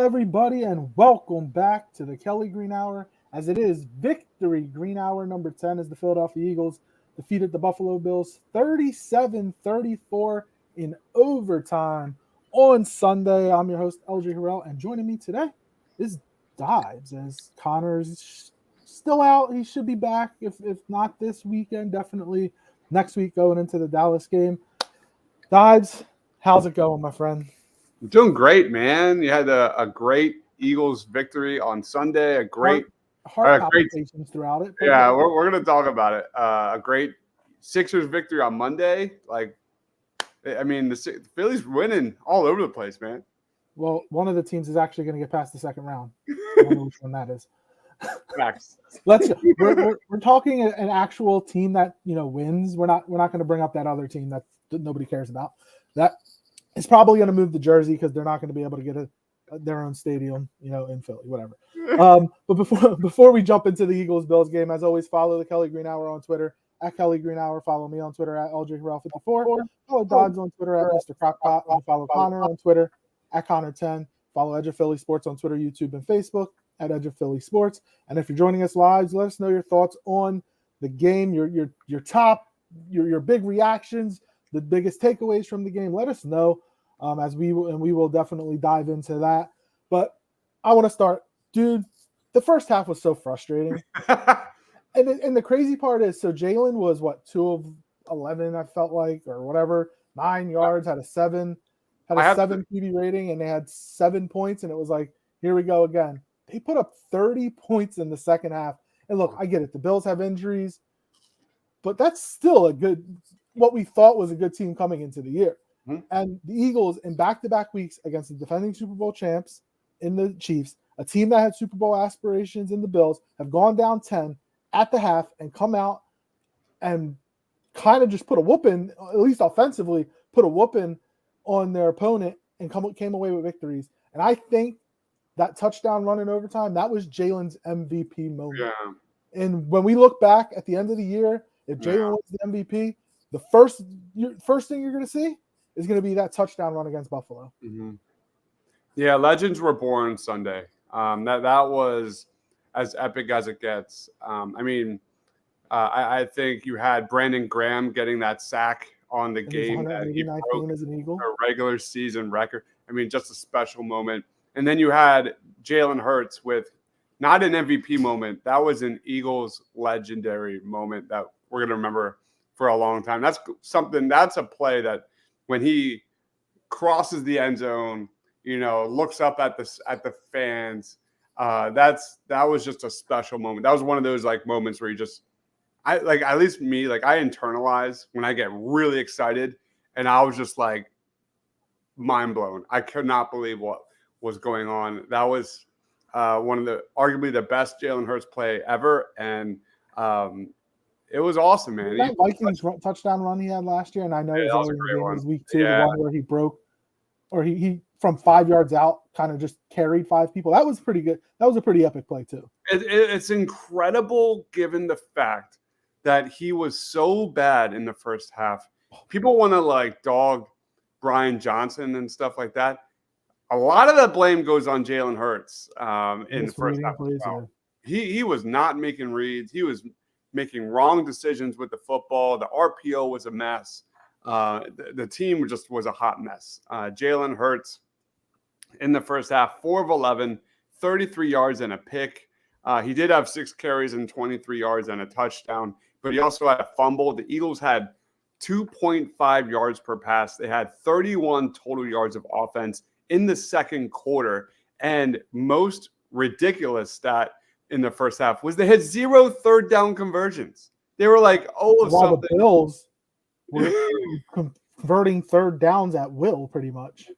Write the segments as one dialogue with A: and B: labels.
A: everybody, and welcome back to the Kelly Green Hour, as it is Victory Green Hour number 10 as the Philadelphia Eagles defeated the Buffalo Bills 37-34 in overtime on Sunday. I'm your host, LJ Harrell, and joining me today is Dives, as Connor's still out. He should be back, if not this weekend, definitely next week going into the Dallas game. Dives, how's it going, my friend?
B: I'm doing great, man. You had a great Eagles victory on Sunday. A great
A: heart palpitations throughout it.
B: Yeah, we're going to talk about it. A great Sixers victory on Monday. The Phillies winning all over the place, man.
A: Well, one of the teams is actually going to get past the second round. I don't know which one that is.
B: Facts.
A: We're talking an actual team that wins. We're not going to bring up that other team that nobody cares about. That is probably going to move to Jersey because they're not going to be able to get their own stadium, in Philly, whatever. But before we jump into the Eagles-Bills game, as always, follow the Kelly Green Hour on Twitter at Kelly Green Hour. Follow me on Twitter at LJHarrell54. Follow Dogs on Twitter at Mr. Crockpot. And follow Connor on Twitter at Connor10. Follow Edge of Philly Sports on Twitter, YouTube, and Facebook at Edge of Philly Sports. And if you're joining us live, let us know your thoughts on the game, your big reactions, the biggest takeaways from the game. Let us know. We will definitely dive into that. But I want to start, dude. The first half was so frustrating, and the crazy part is, so Jalen was 2 of 11, I felt like, or whatever, 9 yards, had a 7 PB rating, and they had 7 points, and it was like, here we go again. They put up 30 points in the second half, and look, I get it. The Bills have injuries, but that's still what we thought was a good team coming into the year. And the Eagles, in back-to-back weeks against the defending Super Bowl champs in the Chiefs, a team that had Super Bowl aspirations in the Bills, have gone down 10 at the half and come out and kind of just put a whooping, at least offensively, put a whooping on their opponent and came away with victories. And I think that touchdown run in overtime, that was Jalen's MVP moment.
B: Yeah.
A: And when we look back at the end of the year, if Jalen wins the MVP, the first thing you're going to see is going to be that touchdown run against Buffalo.
B: Mm-hmm. Yeah, legends were born Sunday. That was as epic as it gets. I think you had Brandon Graham getting that sack on the game that he broke
A: as an Eagle,
B: a regular season record. Just a special moment. And then you had Jalen Hurts with not an MVP moment. That was an Eagles legendary moment that we're going to remember for a long time. That's a play that when he crosses the end zone, looks up at the fans, that was just a special moment. That was one of those moments where I internalize when I get really excited, and I was just mind blown. I could not believe what was going on. That was one of arguably the best Jalen Hurts play ever, and it was awesome, man.
A: That Vikings touchdown run he had last year, and I know it was only in week 2, the one where he broke, or he from 5 yards out kind of just carried 5 people. That was pretty good. That was a pretty epic play too.
B: It's incredible given the fact that he was so bad in the first half. People want to dog Brian Johnson and stuff like that. A lot of that blame goes on Jalen Hurts in the first half. He was not making reads. He was making wrong decisions with the football. The RPO was a mess. The team just was a hot mess. Jalen Hurts in the first half, 4 of 11, 33 yards and a pick. He did have 6 carries and 23 yards and a touchdown, but he also had a fumble. The Eagles had 2.5 yards per pass. They had 31 total yards of offense in the second quarter. And most ridiculous stat in the first half was they had 0 third down conversions. They were
A: while something. The Bills were converting third downs at will, pretty much.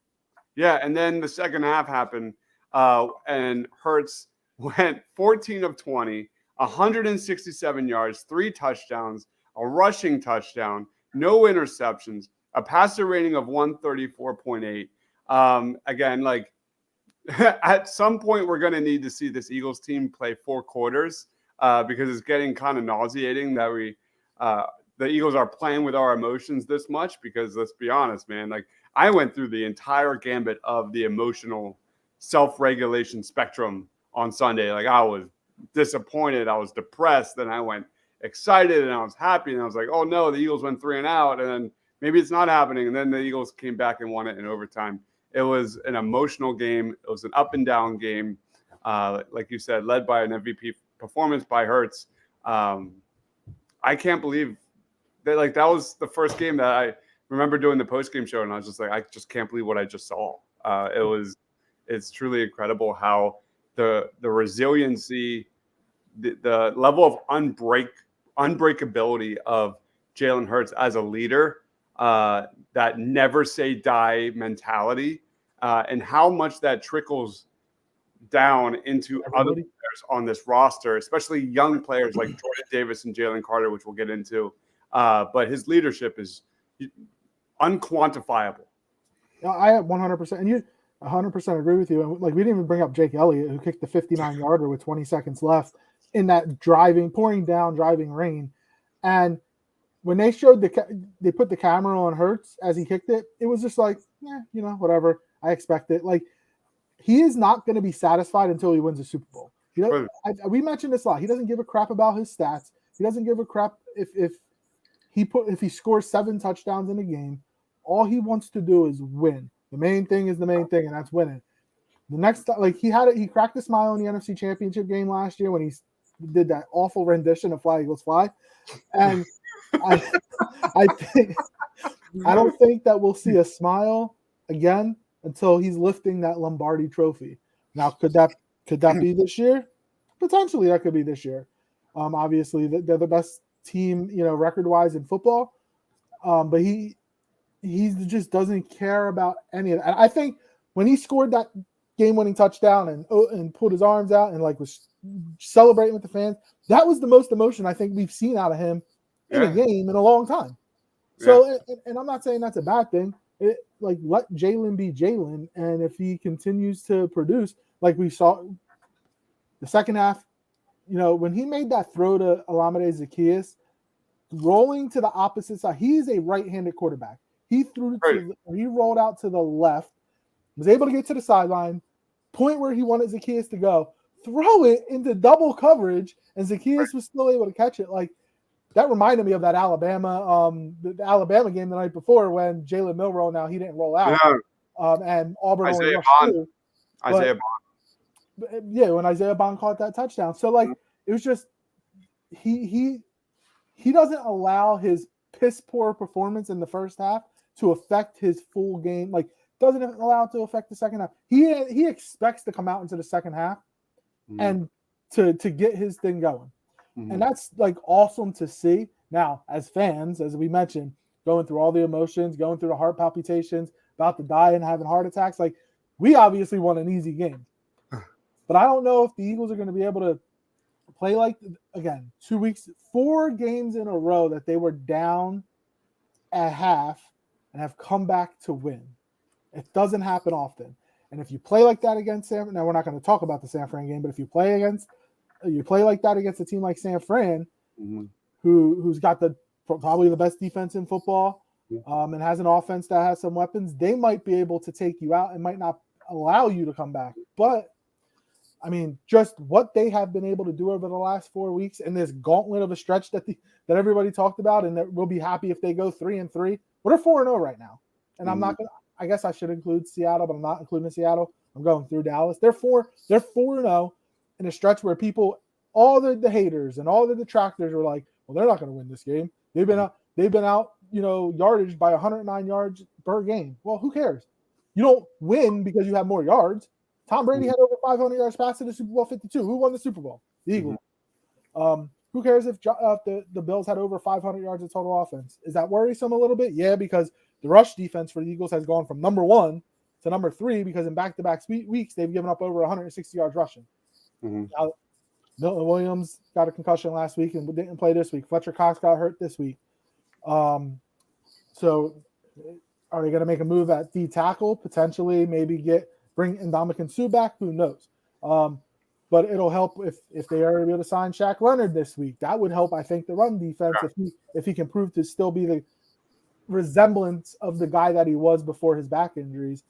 B: Yeah, and then the second half happened, and Hurts went 14 of 20, 167 yards, 3 touchdowns, a rushing touchdown, no interceptions, a passer rating of 134.8. Again, at some point, we're going to need to see this Eagles team play 4 quarters because it's getting kind of nauseating that the Eagles are playing with our emotions this much because let's be honest, man, I went through the entire gambit of the emotional self-regulation spectrum on Sunday. Like I was disappointed, I was depressed, then I went excited and I was happy, and I was like, oh no, the Eagles went 3-and-out, and then maybe it's not happening, and then the Eagles came back and won it in overtime. It was an emotional game. It was an up and down game. Like you said, led by an MVP performance by Hurts. I can't believe that. Like that was the first game that I remember doing the post game show, and I was just like, I just can't believe what I just saw. It's truly incredible how the resiliency, the level of unbreakability of Jalen Hurts as a leader, that never say die mentality, and how much that trickles down into other players on this roster, especially young players like Jordan Davis and Jalen Carter, which we'll get into. But his leadership is unquantifiable.
A: I 100%, and you 100% agree with you. And like we didn't even bring up Jake Elliott, who kicked the 59-yarder with 20 seconds left in that driving rain. And when they showed they put the camera on Hurts as he kicked it, it was just like, yeah, whatever. I expect it. Like he is not going to be satisfied until he wins a Super Bowl. We mentioned this a lot. He doesn't give a crap about his stats. He doesn't give a crap if he scores 7 touchdowns in a game. All he wants to do is win. The main thing is the main thing, and that's winning. The next, like he cracked a smile in the NFC Championship game last year when he did that awful rendition of "Fly Eagles Fly," and I don't think that we'll see a smile again until he's lifting that Lombardi Trophy. Now, could that be this year? Potentially, that could be this year. Obviously, they're the best team, record-wise in football. But he just doesn't care about any of that. And I think when he scored that game-winning touchdown and pulled his arms out and like was celebrating with the fans, that was the most emotion I think we've seen out of him in a game in a long time. So, and I'm not saying that's a bad thing. Let Jalen be Jalen, and if he continues to produce like we saw the second half, when he made that throw to Olamide Zaccheaus, rolling to the opposite side, he's a right-handed quarterback. He he rolled out to the left, was able to get to the sideline, point where he wanted Zaccheaus to go, throw it into double coverage, and Zaccheaus was still able to catch it. Like that reminded me of that Alabama, the Alabama game the night before when Jalen Milroe, now he didn't roll out, and Auburn only rushed through. Isaiah Bond. Yeah, when Isaiah Bond caught that touchdown. So like it was just he doesn't allow his piss poor performance in the first half to affect his full game. Like doesn't allow it to affect the second half. He expects to come out into the second half and to get his thing going. And that's like awesome to see. Now, as fans, as we mentioned, going through all the emotions, going through the heart palpitations, about to die and having heart attacks, like we obviously want an easy game. But I don't know if the Eagles are going to be able to play like, again, 2 weeks, 4 games in a row that they were down at half and have come back to win. It doesn't happen often. And if you play like that against San Fran, now we're not going to talk about the San Fran game, but if you play like that against a team like San Fran, who's got probably the best defense in football, and has an offense that has some weapons, they might be able to take you out and might not allow you to come back. But I mean, just what they have been able to do over the last 4 weeks in this gauntlet of a stretch that everybody talked about, and that we'll be happy if they go 3-3. We're 4-0 right now, and I'm not gonna. I guess I should include Seattle, but I'm not including Seattle. I'm going through Dallas. They're 4-0 in a stretch where people, all the haters and all the detractors were like, well, they're not going to win this game. They've been out, yardage by 109 yards per game. Well, who cares? You don't win because you have more yards. Tom Brady had over 500 yards passing the Super Bowl 52. Who won the Super Bowl? The Eagles. Who cares if the Bills had over 500 yards of total offense? Is that worrisome a little bit? Yeah, because the rush defense for the Eagles has gone from number 1 to number 3 because in back-to-back weeks they've given up over 160 yards rushing. Now, Milton Williams got a concussion last week and didn't play this week. Fletcher Cox got hurt this week. So are they going to make a move at D tackle? Potentially, maybe bring Ndamukong Suh back? Who knows? But it'll help if they are able to sign Shaq Leonard this week. That would help, I think, the run defense if he can prove to still be the resemblance of the guy that he was before his back injuries.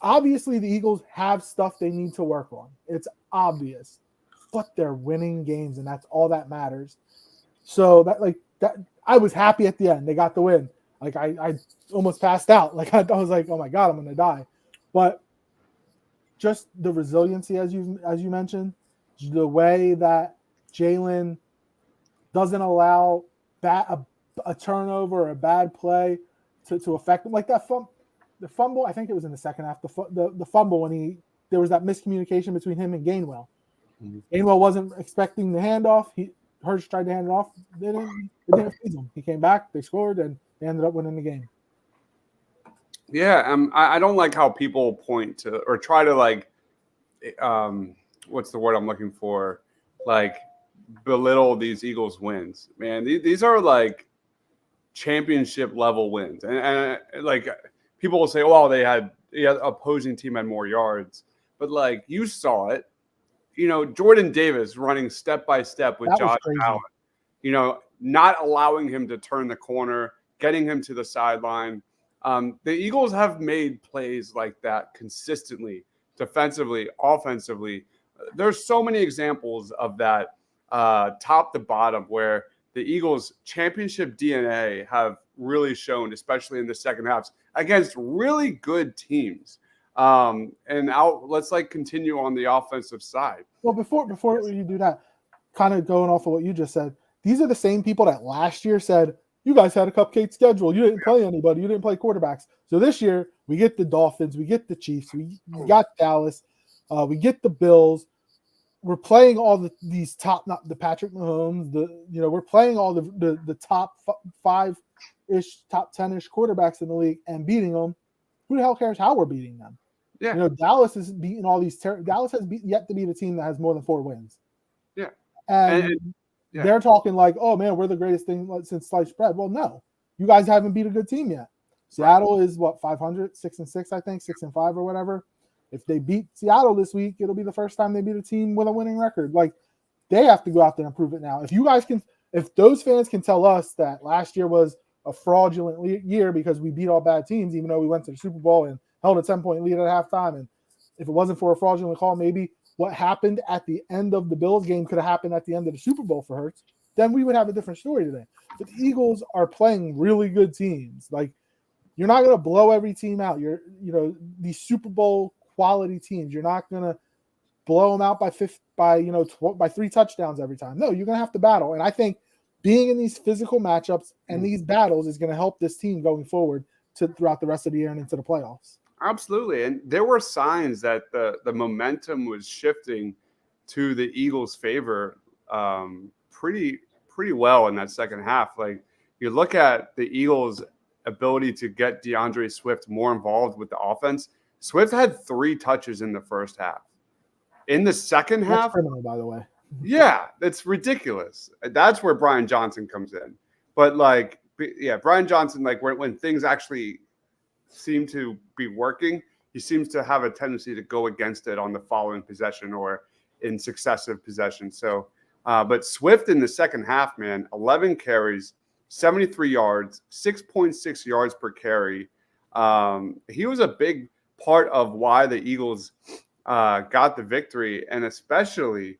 A: obviously the Eagles have stuff they need to work on. It's obvious, but they're winning games, and that's all that matters. So that I was happy at the end. They got the win. Like I almost passed out. Like I was like, oh my God, I'm gonna die. But just the resiliency, as you mentioned, the way that Jalen doesn't allow a turnover or a bad play to affect him, like that the fumble. I think it was in the second half. The fumble when there was that miscommunication between him and Gainwell. Mm-hmm. Gainwell wasn't expecting the handoff. Hurts tried to hand it off. It didn't phase him. He came back. They scored, and they ended up winning the game.
B: Yeah, I don't like how people point to or try to like, what's the word I'm looking for? Like belittle these Eagles wins. Man, these are like championship level wins, and like people will say, "Oh, they had opposing team had more yards," but like you saw it. You know, Jordan Davis running step by step with Josh Allen. You know, not allowing him to turn the corner, getting him to the sideline. The Eagles have made plays like that consistently, defensively, offensively. There's so many examples of that top to bottom where the Eagles' championship DNA have really shown, especially in the second halves, against really good teams. Let's like continue on the offensive side.
A: Well, before you do that, kind of going off of what you just said, these are the same people that last year said, you guys had a cupcake schedule. You didn't play anybody. You didn't play quarterbacks. So this year, we get the Dolphins. We get the Chiefs. We got Dallas. We get the Bills. We're playing all these top, not the Patrick Mahomes. We're playing all the top 5-ish, top 10-ish quarterbacks in the league and beating them. Who the hell cares how we're beating them? Yeah. Dallas is beating all these. Dallas has yet to be the team that has more than 4 wins.
B: Yeah.
A: And they're talking like, oh, man, we're the greatest thing since sliced bread. Well, no. You guys haven't beat a good team yet. Seattle is, 500? 6-6, I think, 6-5 or whatever. If they beat Seattle this week, it'll be the first time they beat a team with a winning record. Like, they have to go out there and prove it now. If those fans can tell us that last year was a fraudulent year because we beat all bad teams, even though we went to the Super Bowl and held a 10-point lead at halftime, and if it wasn't for a fraudulent call, maybe what happened at the end of the Bills game could have happened at the end of the Super Bowl for Hurts, then we would have a different story today. But the Eagles are playing really good teams. Like, you're not going to blow every team out. These Super Bowl quality teams, you're not going to blow them out by 3 touchdowns every time. No, you're going to have to battle. And I think being in these physical matchups and these battles is going to help this team going forward throughout the rest of the year and into the playoffs.
B: Absolutely. And there were signs that the momentum was shifting to the Eagles' favor pretty well in that second half. Like, you look at the Eagles' ability to get DeAndre Swift more involved with the offense. Swift had 3 touches in the first half. In the second half,
A: that's criminal, by the way.
B: Yeah, it's ridiculous. That's where Brian Johnson comes in. But Brian Johnson, like when things actually seem to be working, he seems to have a tendency to go against it on the following possession or in successive possessions. So, but Swift in the second half, man, 11 carries, 73 yards, 6.6 yards per carry. He was a big part of why the Eagles got the victory, and especially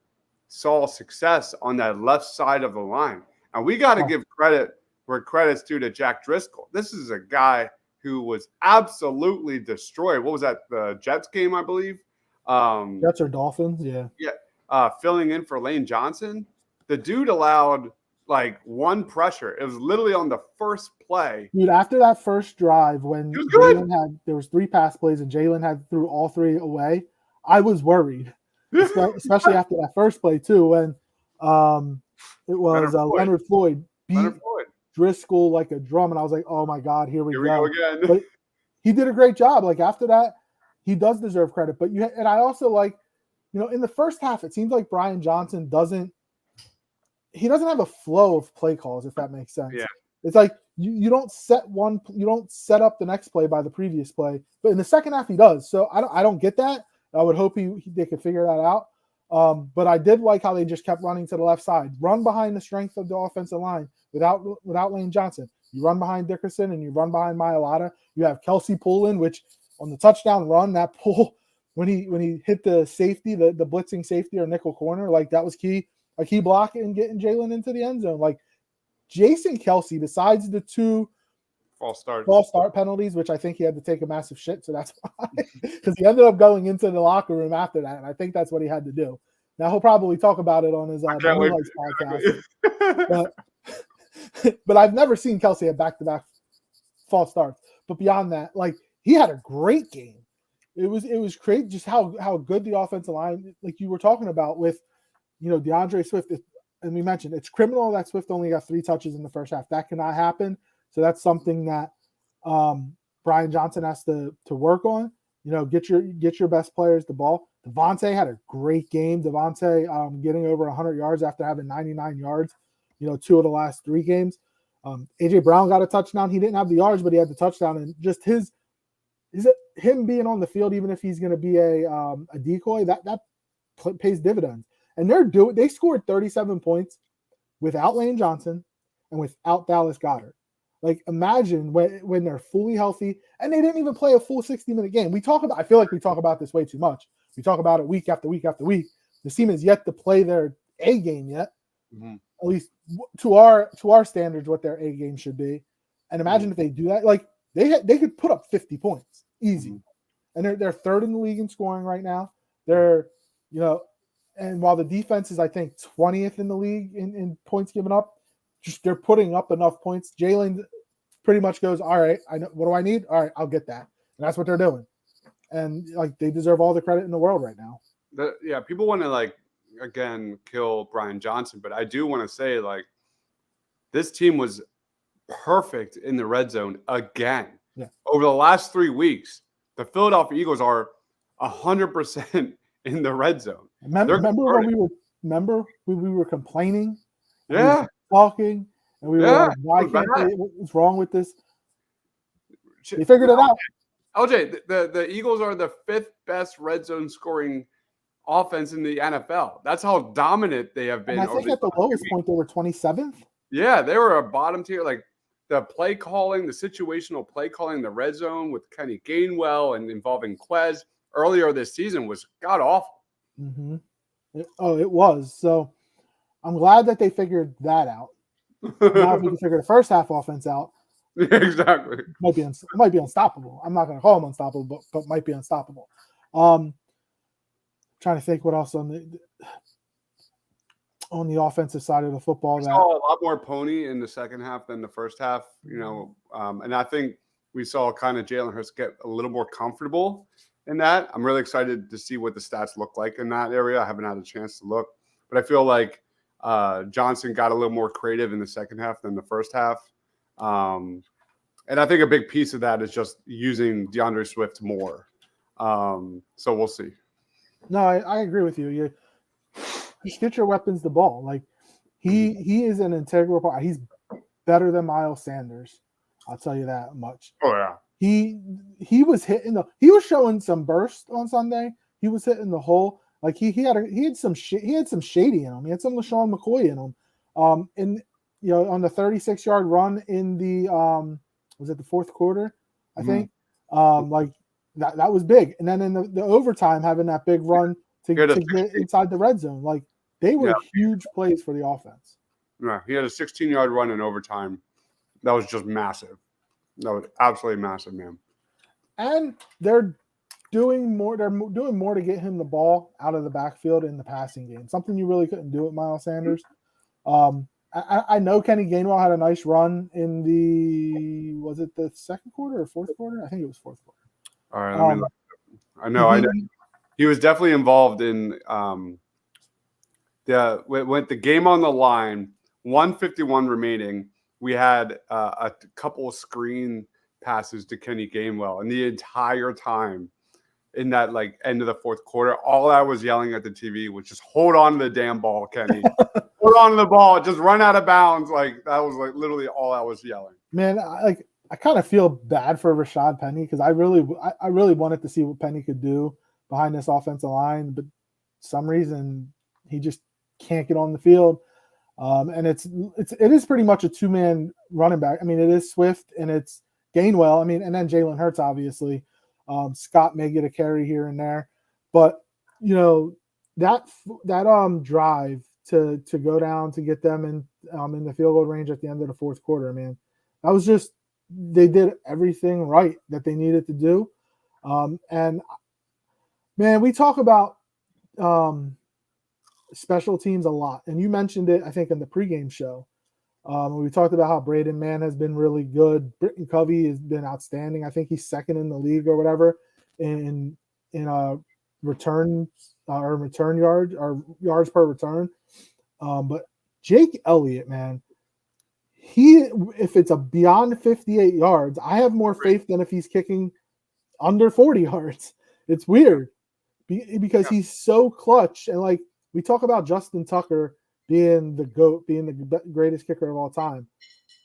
B: saw success on that left side of the line. And we got to give credit where credit's due to Jack Driscoll. This is a guy who was absolutely destroyed. What was that? The Jets game, I believe.
A: Jets or Dolphins, yeah.
B: Yeah, filling in for Lane Johnson. The dude allowed like 1 pressure. It was literally on the first play.
A: Dude, after that first drive when there was 3 pass plays and Jalen threw all 3 away, I was worried. Especially after that first play too, when it was Leonard Floyd beat Driscoll like a drum, and I was like, "Oh my God, here we go
B: again."
A: But he did a great job. Like, after that, he does deserve credit. But and I also in the first half, it seems like Brian Johnson doesn't have a flow of play calls, if that makes sense.
B: Yeah,
A: it's like you don't set up the next play by the previous play, but in the second half he does. So I don't get that. I would hope they could figure that out. But I did like how they just kept running to the left side, run behind the strength of the offensive line without Lane Johnson. You run behind Dickerson and you run behind Mailata. You have Kelsey Poulin, which on the touchdown run, that pull when he hit the safety, the blitzing safety or nickel corner, like that was key. A key block and getting Jalen into the end zone. Like Jason Kelce, besides the 2
B: false
A: start penalties, which I think he had to take a massive shit, so that's why. Because he ended up going into the locker room after that, and I think that's what he had to do. Now he'll probably talk about it on his Moonlights podcast. But I've never seen Kelce have back-to-back false starts. But beyond that, like he had a great game. It was great just how good the offensive line, like you were talking about with, DeAndre Swift. And we mentioned it's criminal that Swift only got 3 touches in the first half. That cannot happen. So that's something that Brian Johnson has to work on. Get your best players the ball. Devontae had a great game. Devontae getting over 100 yards after having 99 yards, 2 of the last 3 games. AJ Brown got a touchdown. He didn't have the yards, but he had the touchdown. And just him being on the field, even if he's going to be a decoy, that pays dividends. And they scored 37 points without Lane Johnson and without Dallas Goedert. Like imagine when they're fully healthy, and they didn't even play a full 60-minute game. I feel like we talk about this way too much. We talk about it week after week after week. The team has yet to play their A game yet, at least to our standards, what their A game should be. And imagine if they do that, like they could put up 50 points easy, and they're 3rd in the league in scoring right now. They're and while the defense is I think 20th in the league in points given up, just they're putting up enough points. Jalen pretty much goes, all right, I know what do I need? All right, I'll get that. And that's what they're doing. And like they deserve all the credit in the world right now.
B: People want to again kill Brian Johnson, but I do want to say this team was perfect in the red zone again.
A: Yeah.
B: Over the last 3 weeks, the Philadelphia Eagles are 100% in the red zone.
A: Remember when we were complaining?
B: Yeah.
A: We were talking, and we were like, why can't they? What's wrong with this? They figured it out.
B: LJ, the Eagles are the 5th best red zone scoring offense in the NFL. That's how dominant they have been.
A: And I think at the lowest point they were 27th.
B: Yeah, they were a bottom tier. Like the play calling, the situational play calling, the red zone with Kenny Gainwell and involving Quez earlier this season was god awful.
A: Mm-hmm. It was. So I'm glad that they figured that out. Now, if we can figure the first half offense out,
B: exactly,
A: it might be unstoppable. I'm not going to call them unstoppable, but might be unstoppable. Trying to think what else on the offensive side of the football.
B: We saw a lot more Pony in the second half than the first half, and I think we saw kind of Jalen Hurts get a little more comfortable in that. I'm really excited to see what the stats look like in that area. I haven't had a chance to look, but I feel like Johnson got a little more creative in the second half than the first half. And I think a big piece of that is just using DeAndre Swift more. So we'll see.
A: No, I agree with you. You just get your weapons the ball. Like he is an integral part. He's better than Miles Sanders. I'll tell you that much.
B: Oh yeah.
A: He was he was showing some burst on Sunday. He was hitting the hole. Like he had some shady in him. He had some LaShawn McCoy in him. On the 36-yard run in the was it the fourth quarter? I think. Like that was big. And then in the overtime, having that big run to get inside the red zone. Like they were huge plays for the offense.
B: Yeah, he had a 16-yard run in overtime. That was just massive. That was absolutely massive, man.
A: And they're doing more. They're doing more to get him the ball out of the backfield in the passing game. Something you really couldn't do with Miles Sanders. I know Kenny Gainwell had a nice run in was it the second quarter or fourth quarter? I think it was fourth quarter.
B: All right, I know. He was definitely involved in with the game on the line. 151 remaining. We had a couple of screen passes to Kenny Gainwell, and the entire time in that end of the fourth quarter, all I was yelling at the TV was just hold on to the damn ball, Kenny. Hold on to the ball. Just run out of bounds. That was literally all I was yelling.
A: Man, I kind of feel bad for Rashad Penny because I really wanted to see what Penny could do behind this offensive line, but some reason he just can't get on the field. And it is pretty much a 2-man running back. I mean, it is Swift and it's Gainwell. I mean, and then Jalen Hurts, obviously. Scott may get a carry here and there, but that drive to go down to get them in the field goal range at the end of the fourth quarter, man, that was just they did everything right that they needed to do, and man, we talk about special teams a lot, and you mentioned it, I think, in the pregame show. We talked about how Braden Mann has been really good. Britton Covey has been outstanding. I think he's second in the league or whatever in return or return yards or yards per return. But Jake Elliott, man, if it's a beyond 58 yards, I have more faith than if he's kicking under 40 yards. It's weird because he's so clutch. And like we talk about Justin Tucker being the GOAT, being the greatest kicker of all time.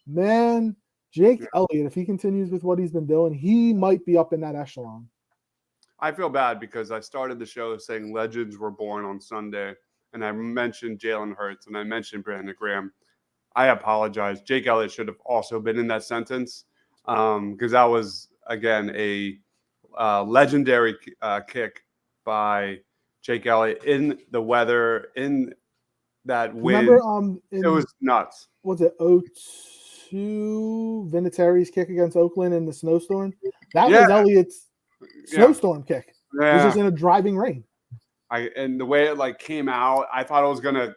A: Man, Jake Elliott, if he continues with what he's been doing, he might be up in that echelon.
B: I feel bad because I started the show saying legends were born on Sunday, and I mentioned Jalen Hurts, and I mentioned Brandon Graham. I apologize. Jake Elliott should have also been in that sentence because that was, again, a legendary kick by Jake Elliott in the weather, in that wind.
A: Remember,
B: it was nuts.
A: Was it 0-2 Vinatieri's kick against Oakland in the snowstorm? That was Elliott's snowstorm kick. It was just in a driving rain.
B: And the way it came out, I thought it was gonna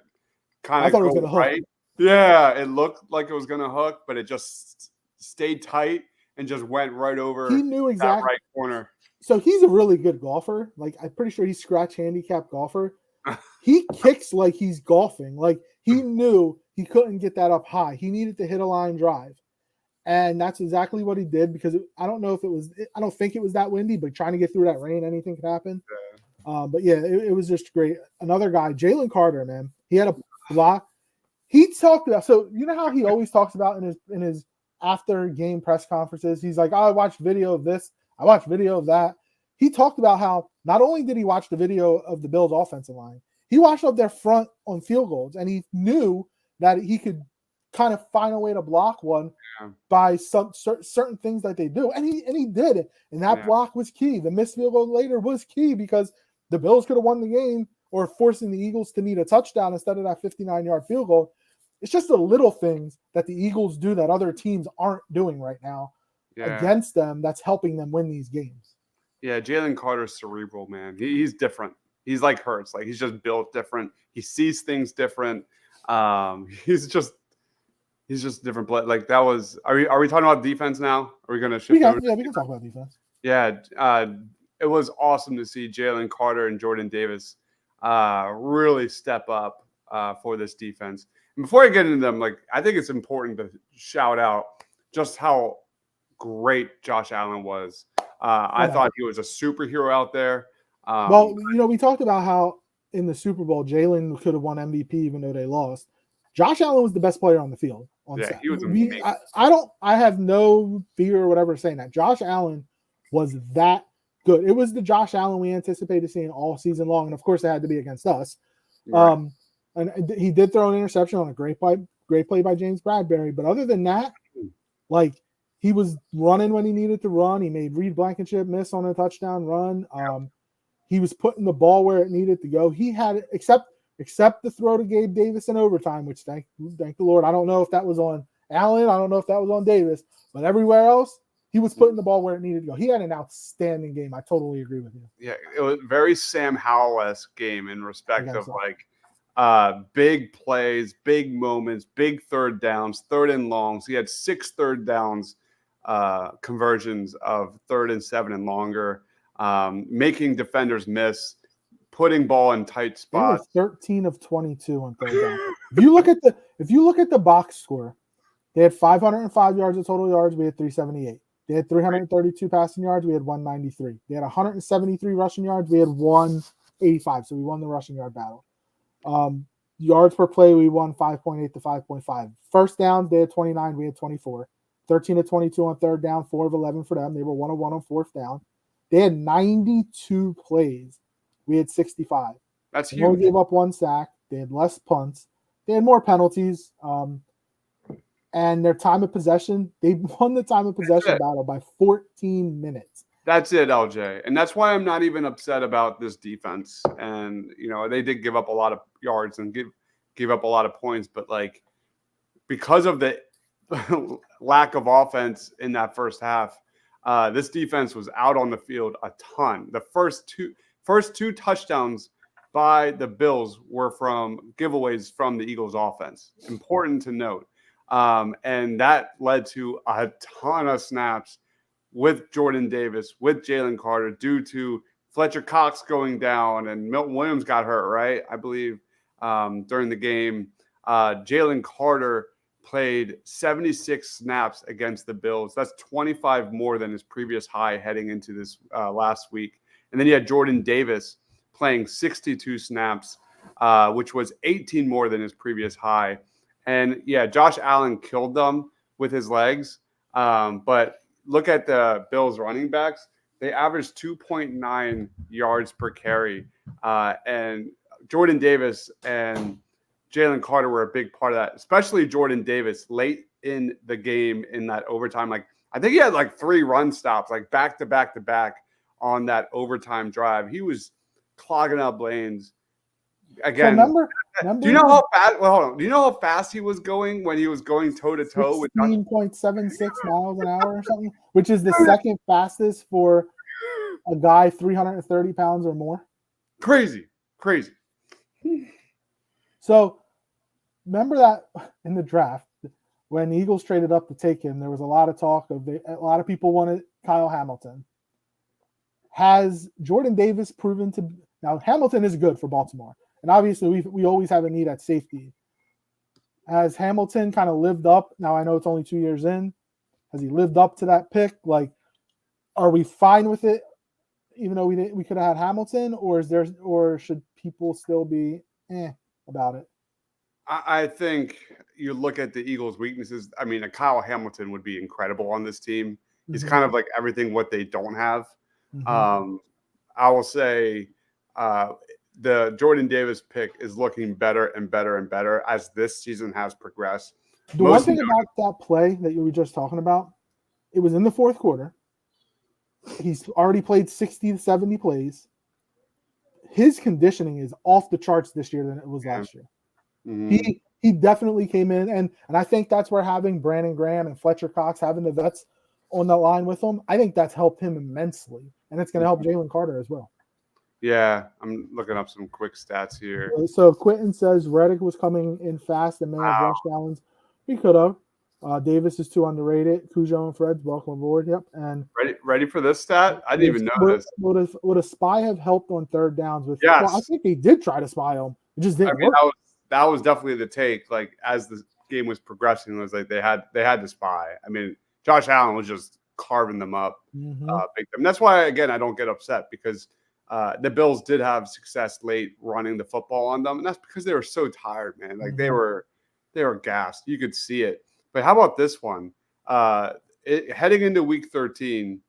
B: kind of go right.
A: Hook.
B: Yeah, it looked like it was gonna hook, but it just stayed tight and just went right over.
A: He knew exactly
B: that right corner.
A: So he's a really good golfer. Like I'm pretty sure he's scratch handicap golfer. He kicks like he's golfing. Like he knew he couldn't get that up high. He needed to hit a line drive. And that's exactly what he did because I don't think it was that windy, but trying to get through that rain, anything could happen.
B: Yeah.
A: But yeah, it was just great. Another guy, Jalen Carter, man, he had a block. He talked about, so you know how he always talks about in his after game press conferences, he's like, I watched video of this. I watched video of that. He talked about how not only did he watch the video of the Bills offensive line, he watched up their front on field goals, and he knew that he could kind of find a way to block one by some certain things that they do. And he did it. And that block was key. The missed field goal later was key because the Bills could have won the game or forcing the Eagles to need a touchdown instead of that 59-yard field goal. It's just the little things that the Eagles do that other teams aren't doing right now against them that's helping them win these games.
B: Yeah, Jalen Carter's cerebral, man. He's different. He's like Hurts. Like he's just built different. He sees things different. He's just different. Like that was. Are we talking about defense now? Are we going to shift?
A: We can talk about defense.
B: Yeah, it was awesome to see Jalen Carter and Jordan Davis really step up for this defense. And before I get into them, I think it's important to shout out just how great Josh Allen was. I thought he was a superhero out there.
A: We talked about how in the Super Bowl, Jalen could have won MVP even though they lost. Josh Allen was the best player on the field.
B: He was amazing.
A: I have no fear or whatever saying that. Josh Allen was that good. It was the Josh Allen we anticipated seeing all season long. And of course, it had to be against us. Right. And he did throw an interception on a great play by James Bradbury. But other than that, he was running when he needed to run. He made Reed Blankenship miss on a touchdown run. He was putting the ball where it needed to go. He had, except the throw to Gabe Davis in overtime, which thank the Lord. I don't know if that was on Allen. I don't know if that was on Davis. But everywhere else, he was putting the ball where it needed to go. He had an outstanding game. I totally agree with you.
B: Yeah, it was very Sam Howell-esque game in respect of big plays, big moments, big third downs, third and longs. He had 6 third downs conversions of 3rd and 7 and longer, making defenders miss, putting ball in tight spots.
A: 13 of 22 on third down. If you look at the box score, they had 505 yards of total yards. We had 378. They had 332 passing yards. We had 193. They had 173 rushing yards. We had 185. So we won the rushing yard battle. Yards per play, we won 5.8 to 5.5. First downs, they had 29. We had 24. 13 to 22 on third down, 4 of 11 for them. They were 1 of 1 on fourth down. They had 92 plays. We had 65.
B: That's huge.
A: They only gave up 1 sack. They had less punts. They had more penalties. And their time of possession, they won the time of possession battle by 14 minutes.
B: That's it, LJ. And that's why I'm not even upset about this defense. And, they did give up a lot of yards and give up a lot of points, but like because of the lack of offense in that first half, this defense was out on the field a ton. The first two touchdowns by the Bills were from giveaways from the Eagles offense. Important to note. And that led to a ton of snaps with Jordan Davis, with Jalen Carter, due to Fletcher Cox going down and Milton Williams got hurt, right? I believe during the game. Jalen Carter played 76 snaps against the Bills. That's 25 more than his previous high heading into this last week. And then you had Jordan Davis playing 62 snaps, which was 18 more than his previous high. And yeah, Josh Allen killed them with his legs. But look at the Bills running backs. They averaged 2.9 yards per carry. And Jordan Davis and Jalen Carter were a big part of that, especially Jordan Davis late in the game in that overtime. Like, I think he had like 3 run stops, like back to back to back on that overtime drive. He was clogging up lanes. Again,
A: so remember,
B: do you know how fast? Well, hold on. Do you know how fast he was going when he was going toe to toe with
A: 16.76 miles an hour or something, which is the second fastest for a guy 330 pounds or more?
B: Crazy.
A: So remember that in the draft when the Eagles traded up to take him, there was a lot of talk of a lot of people wanted Kyle Hamilton. Has Jordan Davis proven to – now Hamilton is good for Baltimore, and obviously we always have a need at safety. Has Hamilton kind of lived up? Now I know it's only 2 years in. Has he lived up to that pick? Like, are we fine with it, even though we could have had Hamilton, or should people still be about it?
B: I think you look at the Eagles' weaknesses. I mean, a Kyle Hamilton would be incredible on this team. He's kind of like everything what they don't have.
A: Mm-hmm.
B: I will say the Jordan Davis pick is looking better and better and better as this season has progressed.
A: The one thing about that play that you were just talking about, it was in the fourth quarter. He's already played 60 to 70 plays. His conditioning is off the charts this year than it was last year. Mm-hmm. He definitely came in, and I think that's where having Brandon Graham and Fletcher Cox, having the vets on the line with him, I think that's helped him immensely, and it's going to help Jalen Carter as well.
B: Yeah, I'm looking up some quick stats here.
A: So Quentin says Reddick was coming in fast and may have rushed Allen's. He could have. Davis is too underrated. Cujo and Fred's welcome aboard. Yep. And
B: ready for this stat? I didn't even know this.
A: Would a spy have helped on third downs with?
B: Yes.
A: Well, I think they did try to spy him. It just didn't work.
B: That was definitely the take. Like as the game was progressing, it was like they had to spy. I mean, Josh Allen was just carving them up.
A: Mm-hmm.
B: And that's why again I don't get upset because the Bills did have success late running the football on them, and that's because they were so tired, man. Like they were gassed. You could see it. But how about this one? Heading into Week 13,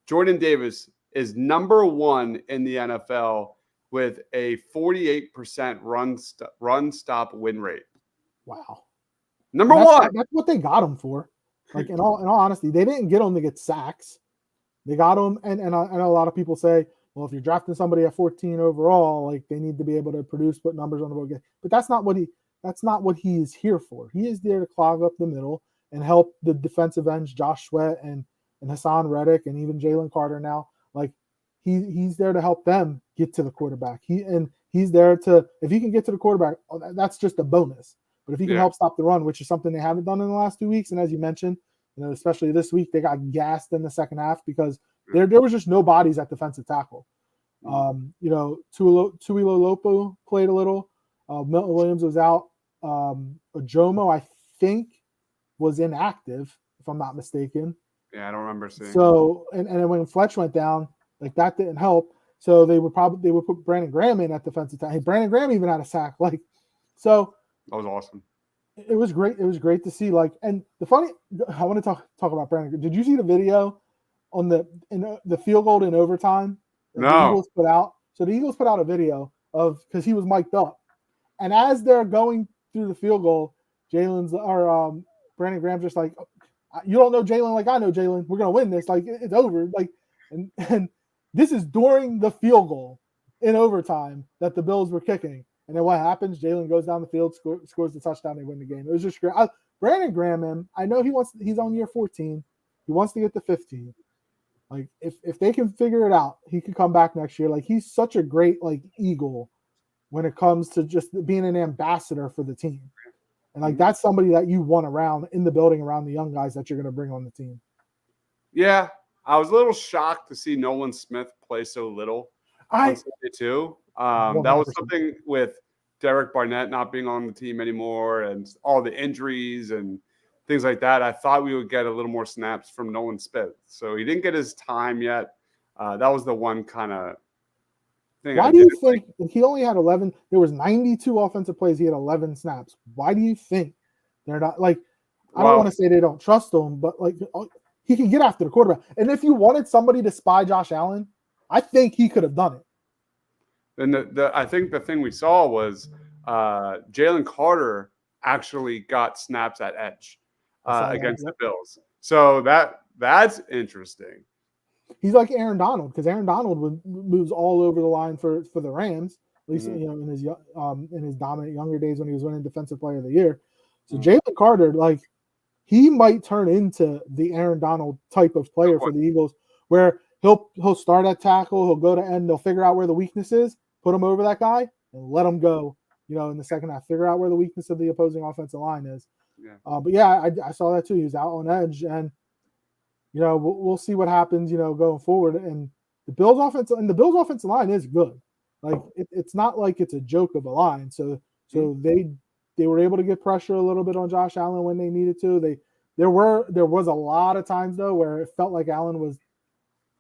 B: Jordan Davis is number 1 in the NFL with a 48% run stop win rate.
A: Wow.
B: Number 1.
A: That's what they got him for. Like in all honesty, they didn't get him to get sacks. They got him, and I know a lot of people say, well, if you're drafting somebody at 14 overall, like they need to be able to produce, put numbers on the board. But that's not what he is here for. He is there to clog up the middle and help the defensive ends, Josh Sweat and Hassan Reddick and even Jalen Carter now. Like he's there to help them get to the quarterback. He's there to, if he can get to the quarterback, that's just a bonus. But if he can help stop the run, which is something they haven't done in the last 2 weeks, and as you mentioned, especially this week, they got gassed in the second half because there was just no bodies at defensive tackle. Tuilopo played a little. Milton Williams was out. Ojomo, I think, was inactive, if I'm not mistaken.
B: Yeah, I don't remember seeing.
A: So, and when Fletch went down, like that didn't help. So they would put Brandon Graham in at defensive tackle. Hey, Brandon Graham even had a sack. Like, so
B: that was awesome.
A: It was great. It was great to see. Like, and I want to talk about Brandon. Did you see the video on the field goal in overtime?
B: No.
A: The Eagles put out. So the Eagles put out a video of, because he was mic'd up, and as they're going through the field goal, Brandon Graham's just like, you don't know Jalen like I know Jalen. We're gonna win this. Like it's over. Like And this is during the field goal in overtime that the Bills were kicking. And then what happens? Jalen goes down the field, scores the touchdown, they win the game. It was just great. Brandon Graham, man, I know he's on year 14. He wants to get to 15. Like if they can figure it out, he could come back next year. Like he's such a great like Eagle when it comes to just being an ambassador for the team. And like that's somebody that you want around in the building around the young guys that you're going to bring on the team.
B: Yeah, I was a little shocked to see Nolan Smith play so little on Sunday too. That was something with Derek Barnett not being on the team anymore and all the injuries and things like that. I thought we would get a little more snaps from Nolan Smith. So he didn't get his time yet. That was the one kind of thing.
A: Why do you think he only had 11? There was 92 offensive plays. He had 11 snaps. Why do you think they're not like, I don't want to say they don't trust him, but like he can get after the quarterback. And if you wanted somebody to spy Josh Allen, I think he could have done it.
B: And I think the thing we saw was Jalen Carter actually got snaps at edge against the Bills. So that's interesting.
A: He's like Aaron Donald because Aaron Donald moves all over the line for the Rams, at least in his dominant younger days when he was winning Defensive Player of the Year. So Jalen Carter, like he might turn into the Aaron Donald type of player for the Eagles, where he'll start at tackle, he'll go to end, they'll figure out where the weakness is, put him over that guy, and let him go. In the second half, figure out where the weakness of the opposing offensive line is. Yeah. But yeah, I saw that too. He was out on edge, and we'll see what happens. Going forward, and the Bills' offensive line is good. Like it's not like it's a joke of a line. So they were able to get pressure a little bit on Josh Allen when they needed to. There was a lot of times though where it felt like Allen was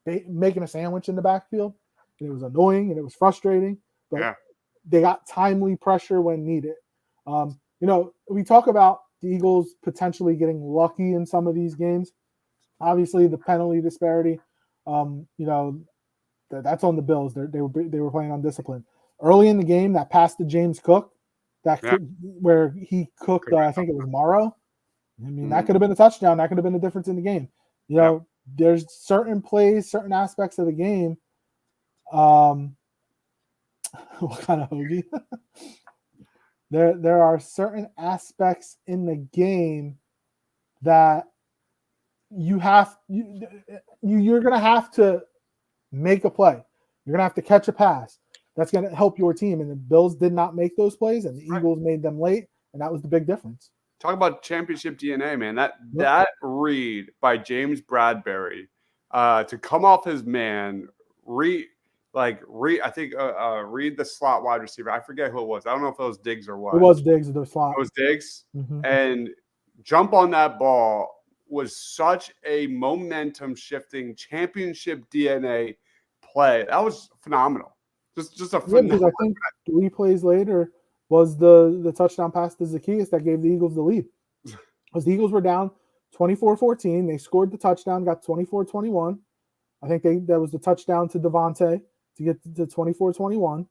A: making a sandwich in the backfield, and it was annoying and it was frustrating. But they got timely pressure when needed. We talk about the Eagles potentially getting lucky in some of these games. Obviously, the penalty disparity, that's on the Bills. They were playing on discipline. Early in the game, that pass to James Cook, where he cooked, I think it was Morrow. I mean, that could have been a touchdown. That could have been the difference in the game. There's certain plays, certain aspects of the game. What kind of hoagie? There are certain aspects in the game that you're gonna have to make a play. You're gonna have to catch a pass. That's gonna help your team. And the Bills did not make those plays, and the Eagles made them late, and that was the big difference.
B: Talk about championship DNA, man. That read by James Bradbury to come off his man, read the slot wide receiver. I forget who it was. I don't know if it was Diggs or what.
A: It was Diggs, the slot.
B: It was Diggs. And jump on that ball was such a momentum shifting championship DNA play. That was phenomenal. Just a phenomenal.
A: Because I think 3 plays later was the touchdown pass to Zacchaeus that gave the Eagles the lead. Because the Eagles were down 24-14. They scored the touchdown, got 24-21. I think that was the touchdown to Devontae to get to 24-21.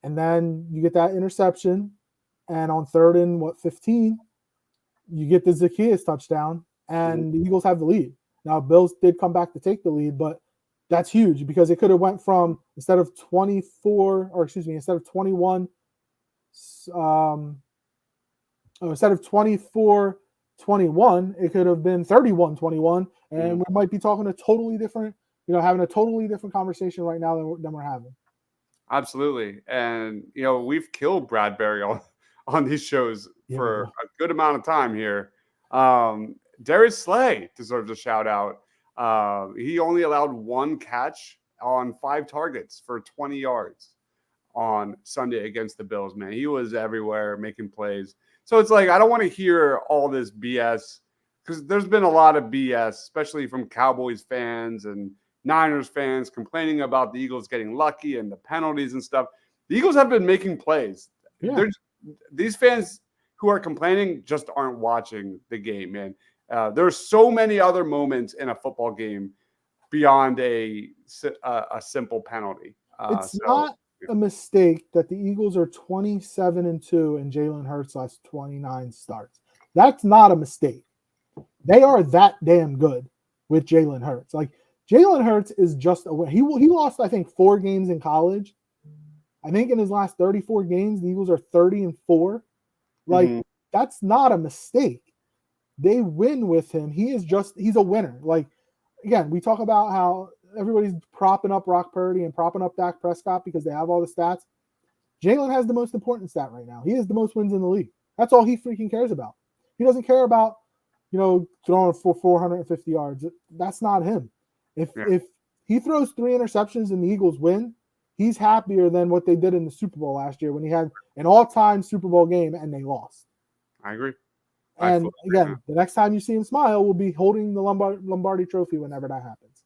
A: And then you get that interception. And on 3rd and 15, you get the Zacchaeus touchdown, and the Eagles have the lead. Now, Bills did come back to take the lead, but that's huge because it could have went from instead of 21, instead of 24-21, it could have been 31-21, and we might be talking a totally different, having a totally different conversation right now than we're having.
B: Absolutely. And, we've killed Bradbury on these shows for a good amount of time here. Darius Slay deserves a shout out. He only allowed 1 catch on 5 targets for 20 yards on Sunday against the Bills, man. He was everywhere making plays. So it's like, I don't want to hear all this BS because there's been a lot of BS, especially from Cowboys fans and Niners fans complaining about the Eagles getting lucky and the penalties and stuff. The Eagles have been making plays. Yeah. These fans who are complaining just aren't watching the game, man. There's so many other moments in a football game beyond a simple penalty.
A: It's not a mistake that the Eagles are 27-2 and Jalen Hurts has 29 starts. That's not a mistake. They are that damn good with Jalen Hurts. Like Jalen Hurts is just a win. He lost, I think, 4 games in college. I think in his last 34 games, the Eagles are 30-4. Like, that's not a mistake. They win with him. He's a winner. Like, again, we talk about how everybody's propping up Brock Purdy and propping up Dak Prescott because they have all the stats. Jalen has the most important stat right now. He has the most wins in the league. That's all he freaking cares about. He doesn't care about, throwing for 450 yards. That's not him. If he throws 3 interceptions and the Eagles win, he's happier than what they did in the Super Bowl last year when he had an all-time Super Bowl game and they lost.
B: I agree.
A: And again, the next time you see him smile, we'll be holding the Lombardi Trophy whenever that happens.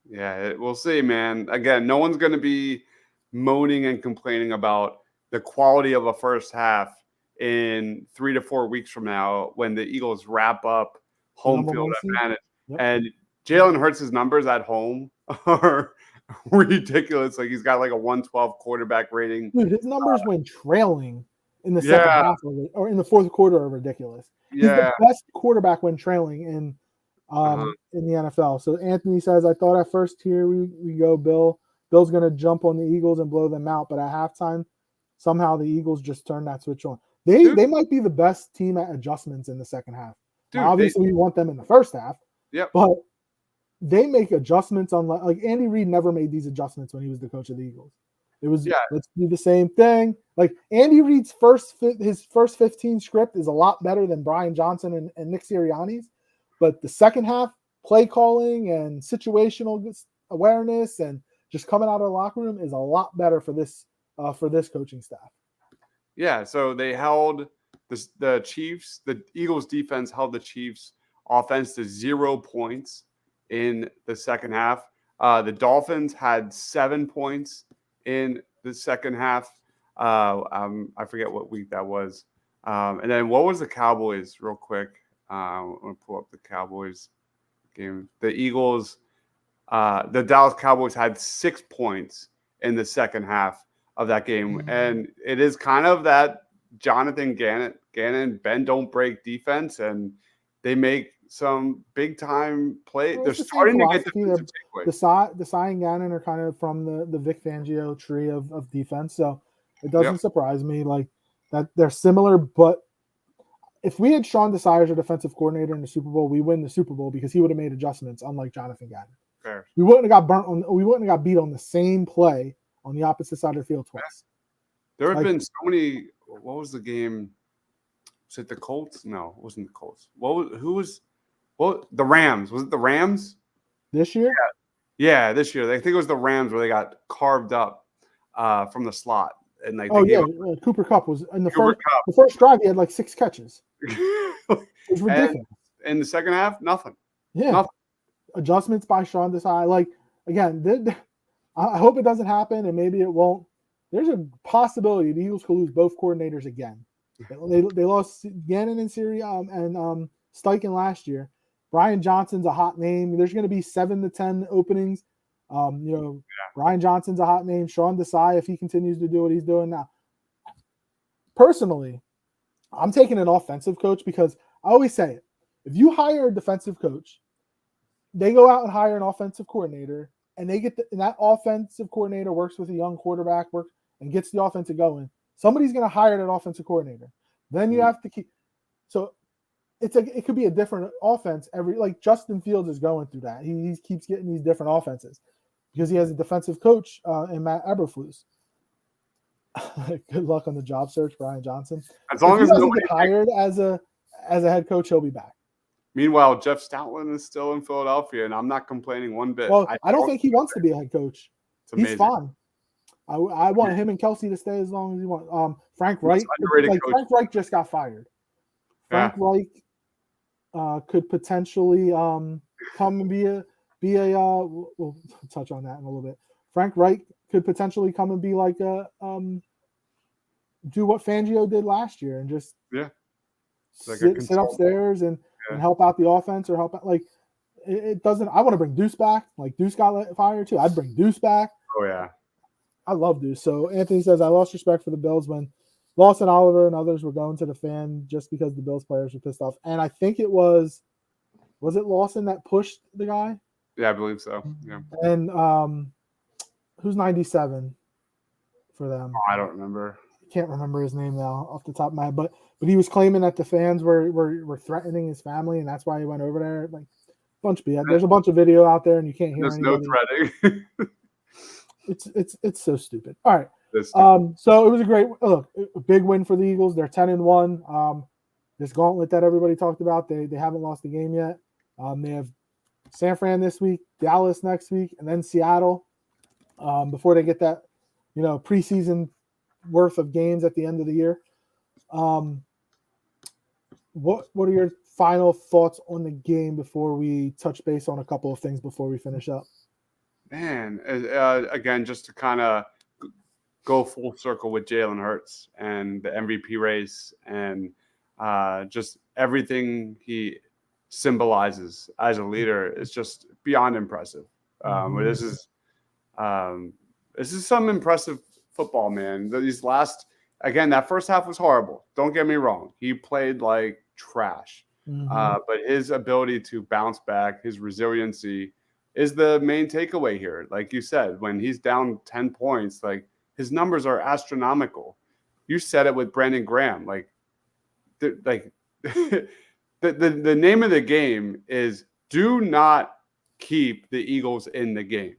B: Yeah, we'll see, man. Again, no one's going to be moaning and complaining about the quality of a first half in 3 to 4 weeks from now when the Eagles wrap up home field advantage. Yep. And Jalen Hurts' numbers at home are ridiculous. Like, he's got like a 112 quarterback rating.
A: Dude, his numbers when trailing in the second half or in the fourth quarter are ridiculous. He's the best quarterback when trailing in the NFL. So Anthony says, I thought at first here we go, Bill. Bill's going to jump on the Eagles and blow them out. But at halftime, somehow the Eagles just turned that switch on. They might be the best team at adjustments in the second half. Now, obviously, we want them in the first half.
B: Yep.
A: But they make adjustments on like Andy Reid never made these adjustments when he was the coach of the Eagles. It was let's do the same thing. Like Andy Reid's his first 15 script is a lot better than Brian Johnson and Nick Sirianni's. But the second half, play calling and situational awareness and just coming out of the locker room is a lot better for this coaching staff.
B: Yeah, so they held the Chiefs. The Eagles defense held the Chiefs offense to 0 points in the second half. The Dolphins had 7 points in the second half. I forget what week that was. And then what was the Cowboys real quick? I'm going to pull up the Cowboys game. The Eagles, the Dallas Cowboys had 6 points in the second half of that game. And it is kind of that Jonathan Gannon, bend don't break defense, and they make some big time play. They're starting to get defensive takeaways.
A: Desai and Gannon are kind of from the Vic Fangio tree of defense, so it doesn't surprise me like that they're similar. But if we had Sean Desai as our defensive coordinator in the Super Bowl, we win the Super Bowl because he would have made adjustments, unlike Jonathan Gannon.
B: Fair.
A: We wouldn't have got beat on the same play on the opposite side of the field twice.
B: There have been so many. What was the game? Was it the Colts? No, it wasn't the Colts. The Rams. Was it the Rams?
A: This year?
B: Yeah, this year. I think it was the Rams where they got carved up from the slot. And like,
A: Cooper Kupp was in the first drive. He had like 6 catches. It was ridiculous.
B: And in the second half, nothing.
A: Yeah, nothing. Adjustments by Sean Desai. Like again, I hope it doesn't happen, and maybe it won't. There's a possibility the Eagles could lose both coordinators again. They lost Gannon and Steichen last year. Brian Johnson's a hot name. There's going to be 7 to 10 openings. Brian Johnson's a hot name. Sean Desai, if he continues to do what he's doing now. Personally, I'm taking an offensive coach because I always say it. If you hire a defensive coach, they go out and hire an offensive coordinator, and and that offensive coordinator works with a young quarterback, and gets the offense going. Somebody's going to hire that offensive coordinator. Then you have to keep. So it could be a different offense like Justin Fields is going through that. He keeps getting these different offenses because he has a defensive coach in Matt Eberflus. Good luck on the job search, Brian Johnson.
B: As long as nobody
A: gets hired as a head coach, he'll be back.
B: Meanwhile, Jeff Stoutland is still in Philadelphia, and I'm not complaining one bit.
A: Well, I don't think he wants to be a head coach. He's fine. I want him and Kelsey to stay as long as he wants. Frank Reich, Frank Reich just got fired. Frank Reich could potentially come and be a. We'll touch on that in a little bit. Frank Reich could potentially come and be like do what Fangio did last year and just sit upstairs and help out the offense or help out. Like it doesn't. I want to bring Deuce back. Like Deuce got fired too. I'd bring Deuce back.
B: Oh yeah.
A: I love Deuce. So Anthony says, I lost respect for the Bills when Lawson Oliver and others were going to the fan just because the Bills players were pissed off. And I think it was Was it Lawson that pushed the guy?
B: Yeah, I believe so. Yeah.
A: And who's 97 for them?
B: I don't remember.
A: Can't remember his name now off the top of my head, but he was claiming that the fans were threatening his family, and that's why he went over there. Like bunch of BS. There's a bunch of video out there, and you can't hear
B: There's
A: anybody.
B: no threatening.
A: It's so stupid. All right.
B: Stupid.
A: So it was a big win for the Eagles. They're 10-1. This gauntlet that everybody talked about, they haven't lost a game yet. They have San Fran this week, Dallas next week, and then Seattle before they get that, preseason worth of games at the end of the year. What are your final thoughts on the game before we touch base on a couple of things before we finish up?
B: Man, again, just to kind of go full circle with Jalen Hurts and the MVP race and just everything he symbolizes as a leader is just beyond impressive. This is some impressive football, man. That first half was horrible. Don't get me wrong. He played like trash. But his ability to bounce back, his resiliency is the main takeaway here. Like you said, when he's down 10 points, like his numbers are astronomical. You said it with Brandon Graham. The name of the game is do not keep the Eagles in the game.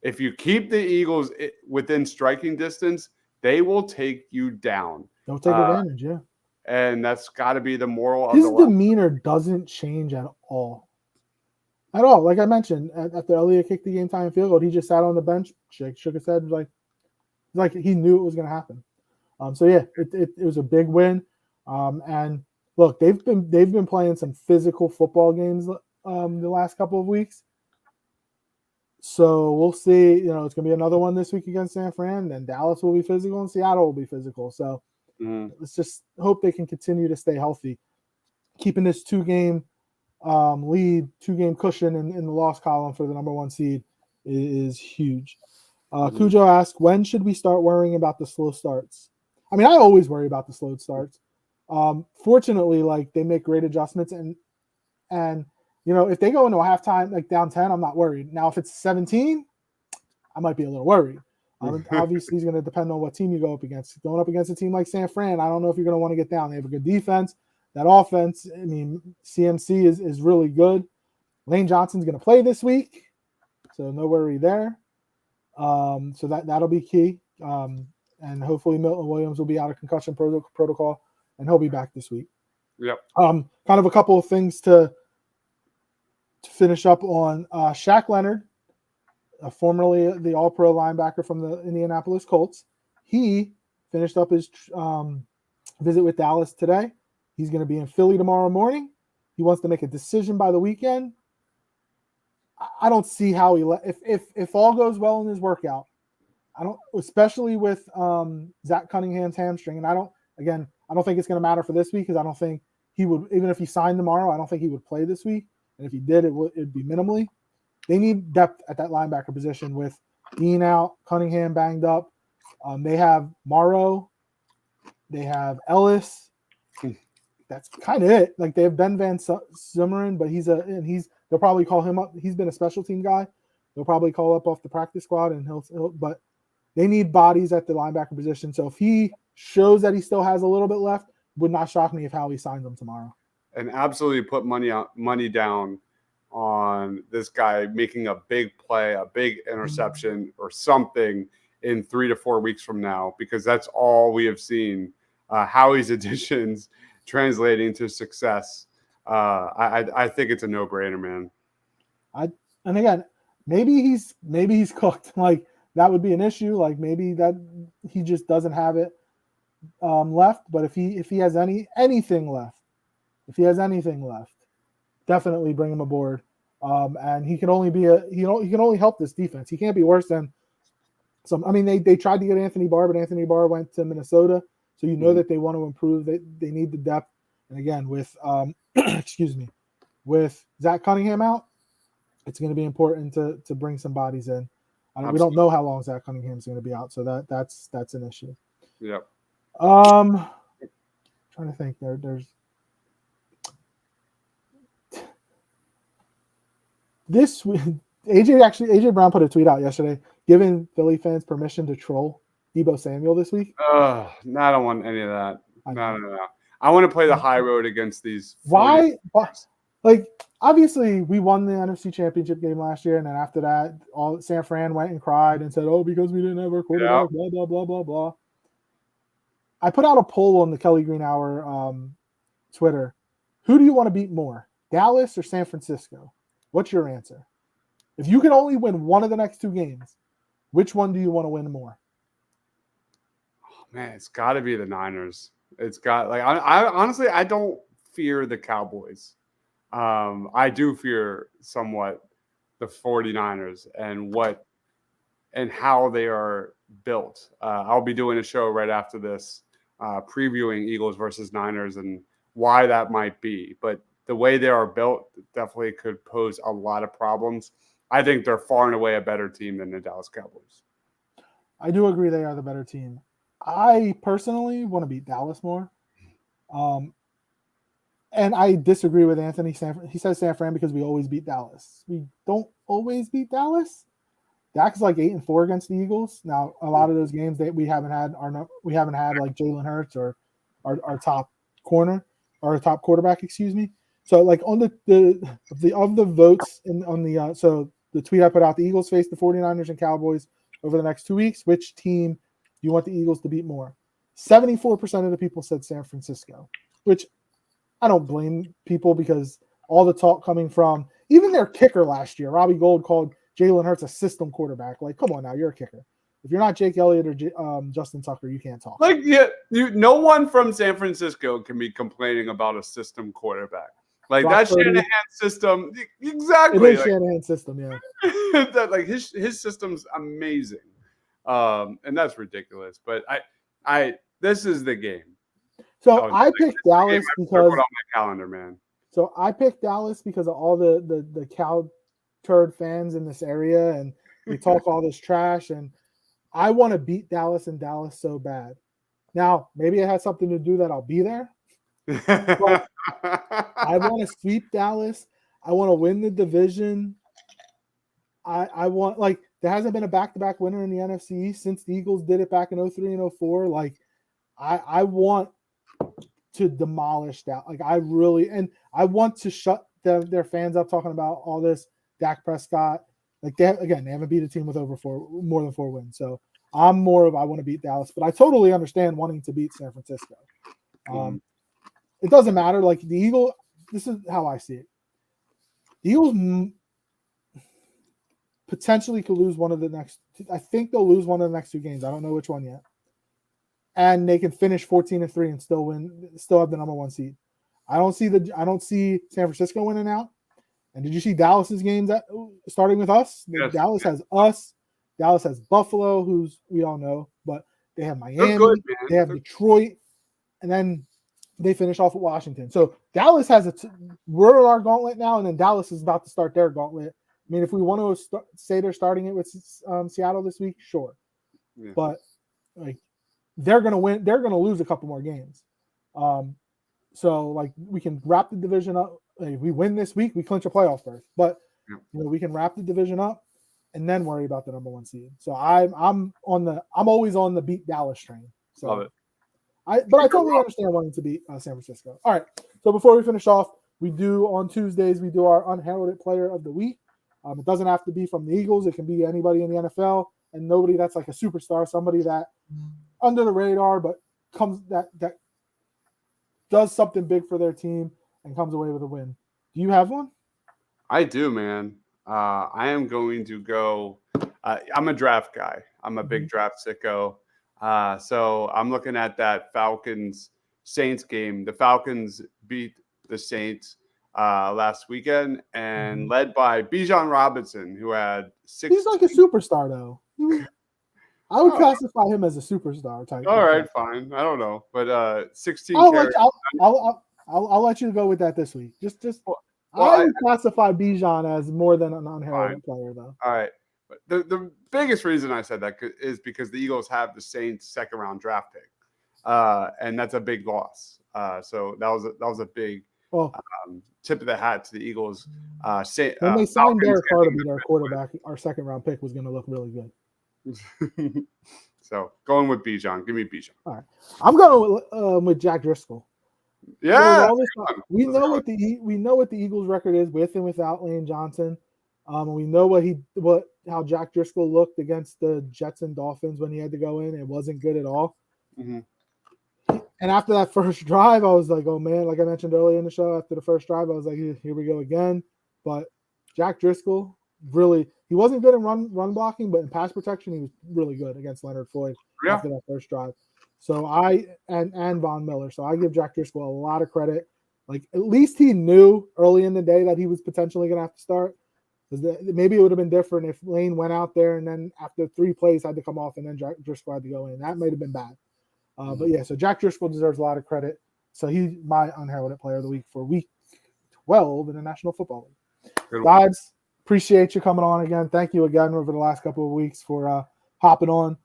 B: If you keep the Eagles within striking distance, they will take you down.
A: They'll take advantage, yeah.
B: And that's got to be the moral of
A: his demeanor doesn't change at all. At all. Like I mentioned, after Elliott kicked the game time field goal, he just sat on the bench, shook his head, like he knew it was going to happen. It was a big win. And look, they've been playing some physical football games the last couple of weeks. So we'll see. It's going to be another one this week against San Fran. Then Dallas will be physical, and Seattle will be physical. So let's just hope they can continue to stay healthy. Keeping this 2-game lead, 2-game cushion in the loss column for the number 1 seed is huge. Cujo asked, when should we start worrying about the slow starts? I mean, I always worry about the slow starts. Fortunately, like they make great adjustments, and if they go into a halftime like down 10, I'm not worried. Now, if it's 17, I might be a little worried. Obviously, it's going to depend on what team you go up against. Going up against a team like San Fran, I don't know if you're going to want to get down. They have a good defense. That offense, I mean, CMC is really good. Lane Johnson's going to play this week, so no worry there. So that'll be key. And hopefully Milton Williams will be out of concussion protocol, and he'll be back this week.
B: Yep.
A: Kind of a couple of things to finish up on. Shaq Leonard, formerly the All-Pro linebacker from the Indianapolis Colts, he finished up his visit with Dallas today. He's going to be in Philly tomorrow morning. He wants to make a decision by the weekend. I don't see how if all goes well in his workout. I don't, especially with Zach Cunningham's hamstring, and I don't think it's going to matter for this week because I don't think he would, even if he signed tomorrow, I don't think he would play this week. And if he did, it'd be minimally. They need depth at that linebacker position with Dean out, Cunningham banged up. They have Morrow, they have Ellis. That's kind of it. Like they have Ben Van Simmeren, but they'll probably call him up. He's been a special team guy. They'll probably call up off the practice squad, and but they need bodies at the linebacker position. So if he shows that he still has a little bit left, would not shock me if Howie signs him tomorrow.
B: And absolutely put money down on this guy making a big play, a big interception or something in 3 to 4 weeks from now, because that's all we have seen. Howie's additions translating to success. I think it's a no-brainer, man.
A: And again, maybe he's cooked. Like that would be an issue. Like maybe that he just doesn't have it left. But if he has anything left, definitely bring him aboard. And he can only he can only help this defense. He can't be worse than some. I mean, they tried to get Anthony Barr, but Anthony Barr went to Minnesota. So that they want to improve. They need the depth. And again, with with Zach Cunningham out, it's going to be important to bring some bodies in. We don't know how long Zach Cunningham is going to be out, so that's an issue.
B: Yep.
A: Trying to think. There's this AJ Brown put a tweet out yesterday giving Philly fans permission to troll Debo Samuel this week.
B: No, I don't want any of that.
A: I
B: No,
A: know.
B: no, no. I want to play the high road against these.
A: Why? Like, obviously, we won the NFC Championship game last year, and then after that, all San Fran went and cried and said, "Oh, because we didn't have our quarterback." Blah blah blah blah blah. I put out a poll on the Kelly Green Hour Twitter. Who do you want to beat more, Dallas or San Francisco? What's your answer? If you can only win one of the next two games, which one do you want to win more?
B: Oh, man, it's got to be the Niners. It's got I honestly I don't fear the Cowboys. I do fear somewhat the 49ers and how they are built. I'll be doing a show right after this previewing Eagles versus Niners and why that might be. But the way they are built definitely could pose a lot of problems. I think they're far and away a better team than the Dallas Cowboys.
A: I do agree they are the better team. I personally want to beat Dallas more. And I disagree with Anthony. He says San Fran because we always beat Dallas. We don't always beat Dallas. Dak is like 8-4 against the Eagles. Now, a lot of those games that we haven't had like Jalen Hurts or our top corner or our top quarterback, excuse me. So like on the votes so the tweet I put out, the Eagles face the 49ers and Cowboys over the next 2 weeks. Which team do you want the Eagles to beat more? 74% of the people said San Francisco, which I don't blame people because all the talk coming from even their kicker last year, Robbie Gould called Jalen Hurts a system quarterback. Like, come on now, you're a kicker. If you're not Jake Elliott or Justin Tucker, you can't talk.
B: Like, yeah, no one from San Francisco can be complaining about a system quarterback. Like that Shanahan system, exactly.
A: It is Shanahan's system, yeah.
B: That like his system's amazing, and that's ridiculous. But this is the game.
A: So I picked Dallas because
B: on my calendar, man.
A: So I picked Dallas because of all the cow turd fans in this area, and they talk all this trash, and I want to beat Dallas and Dallas so bad. Now, maybe it has something to do that I'll be there. But I want to sweep Dallas. I want to win the division. I want, like, there hasn't been a back-to-back winner in the NFC since the Eagles did it back in 03 and 04. Like, I want to demolish that. Like, I want to shut their fans up talking about all this Dak Prescott. Like, they haven't beat a team with more than 4 wins. So I'm more of, I want to beat Dallas, but I totally understand wanting to beat San Francisco. It doesn't matter. Like, the Eagles, this is how I see it. The Eagles potentially could lose one of the next. I think they'll lose one of the next 2 games. I don't know which one yet. And they can finish 14-3 and still have the number 1 seed. I don't see San Francisco winning out. And did you see Dallas's games starting with us?
B: Yes.
A: Dallas has us. Dallas has Buffalo, who's we all know, but they have Miami.
B: Good,
A: they have Detroit, and then they finish off with Washington. So Dallas has we're in our gauntlet now, and then Dallas is about to start their gauntlet. I mean, if we want to say they're starting it with Seattle this week, sure. Yeah. But like, they're going to win. They're going to lose a couple more games. So like, we can wrap the division up. Like, if we win this week, we clinch a playoff berth. But we can wrap the division up and then worry about the number 1 seed. So I'm always on the beat Dallas train. So
B: love it.
A: I totally understand wanting to beat San Francisco. All right. So before we finish off, on Tuesdays we do our unheralded player of the week. It doesn't have to be from the Eagles. It can be anybody in the NFL, and nobody that's like a superstar, somebody that under the radar, but that does something big for their team and comes away with a win. Do you have one?
B: I do, man. I am going to go. I'm a draft guy. I'm a big draft sicko. So I'm looking at that Falcons-Saints game. The Falcons beat the Saints last weekend and led by Bijan Robinson, who had 6.
A: He's like a superstar, though. I would classify him as a superstar type.
B: All right, fine. I don't know, but 16.
A: I'll let you go with that this week. I would classify Bijan as more than an unheralded player, though.
B: All right. But the biggest reason I said that is because the Eagles have the Saints' second-round draft pick, and that's a big loss. So that was a big
A: Well,
B: tip of the hat to the Eagles.
A: when they signed Derek Carr to be their quarterback, our second-round pick was going to look really good.
B: So going with Bijan. Give me Bijan.
A: All right, I'm going with Jack Driscoll.
B: Yeah,
A: we know what the Eagles' record is with and without Lane Johnson. We know how Jack Driscoll looked against the Jets and Dolphins when he had to go in. It wasn't good at all.
B: Mm-hmm.
A: And after that first drive, I was like, oh man, like I mentioned earlier in the show, after the first drive, I was like, here we go again. But Jack Driscoll, really, he wasn't good in run blocking, but in pass protection, he was really good against Leonard Floyd after that first drive. So and Von Miller. So I give Jack Driscoll a lot of credit. Like at least he knew early in the day that he was potentially going to have to start. Because maybe it would have been different if Lane went out there and then after 3 plays had to come off and then Jack Driscoll had to go in. That might have been bad. But yeah, so Jack Driscoll deserves a lot of credit. So he's my unheralded player of the week for week 12 in the National Football League. Guys, appreciate you coming on again. Thank you again over the last couple of weeks for hopping on.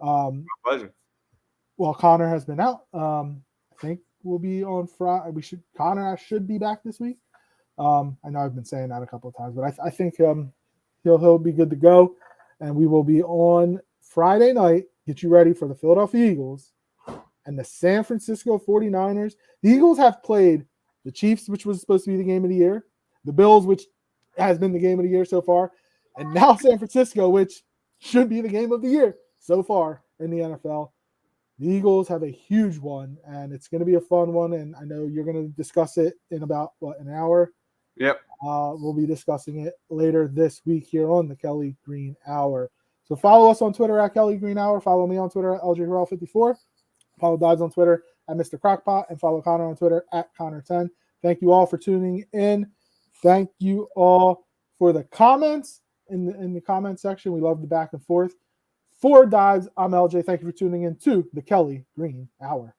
B: My pleasure.
A: Well, Connor has been out. I think we'll be on Friday. Connor should be back this week. I know I've been saying that a couple of times, but I think he'll be good to go. And we will be on Friday night. Get you ready for the Philadelphia Eagles and the San Francisco 49ers. The Eagles have played the Chiefs, which was supposed to be the game of the year, the Bills, which has been the game of the year so far, and now San Francisco, which should be the game of the year so far in the NFL. The Eagles have a huge one, and it's going to be a fun one, and I know you're going to discuss it in about, an hour?
B: Yep.
A: We'll be discussing it later this week here on the Kelly Green Hour. So follow us on Twitter at Kelly Green Hour. Follow me on Twitter at LJRL54. Follow Dodds on Twitter at Mr. Crockpot, and follow Connor on Twitter at Connor10. Thank you all for tuning in. Thank you all for the comments in the comment section. We love the back and forth. For Dodds, I'm LJ. Thank you for tuning in to the Kelly Green Hour.